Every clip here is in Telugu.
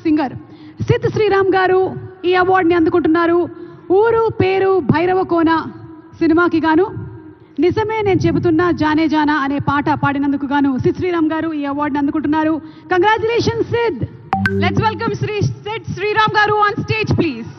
సింగర్ సిద్ శ్రీరామ్ గారు ఈ అవార్డుని అందుకుంటున్నారు. ఊరు పేరు భైరవకోన సినిమాకి గాను నిజమే నేను చెబుతున్నా జానే జానా అనే పాట పాడినందుకు గాను సిద్ శ్రీరామ్ గారు ఈ అవార్డుని అందుకుంటున్నారు. Congratulations Sid. Let's welcome Sid Sriram గారు on stage please.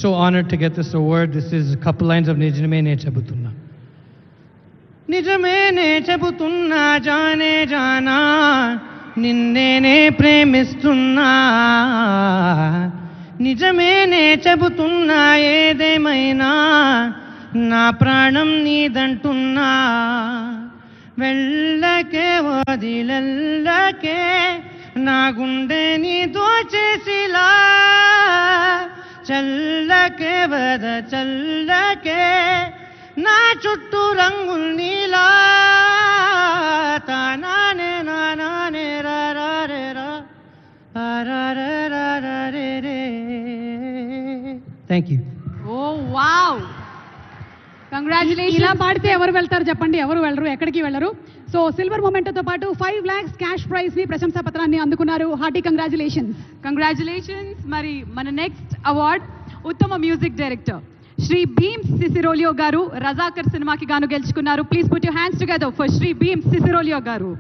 So honored to get this award. This is a couple lines of Nijame Ne Chabutunna. Nijame Ne Chabutunna Jane Jana Ninne Ne Premistunna Nijame Ne Chabutunna Edemaina Na Pranam Nidantunna Vellake Vadilallake Na Gunde Ni Dochesila చల్లకే వద చల్లకే నా చుట్టూ రంగుల్ నీలా తానానే నానానే రారే రా రే రే. Thank you. Oh wow, congratulation. ఇలా పాడితే ఎవరు వెళ్తారు చెప్పండి? ఎవరు వెళ్ళరు, ఎక్కడికి వెళ్ళరు. సో సిల్వర్ మొమెంటోతో పాటు 5 lakhs క్యాష్ ప్రైజ్ ని ప్రశంసా పత్రాన్ని అందుకున్నారు. Hearty congratulations. కంగ్రాచులేషన్స్. మరి మన నెక్స్ట్ అవార్డ్ ఉత్తమ మ్యూజిక్ డైరెక్టర్ శ్రీ భీమ్స్ సిసిరోలియో గారు రజాకర్ సినిమాకి గాను గెలుచుకున్నారు. Please put your hands together for Shri Bheems Ceciroleo గారు.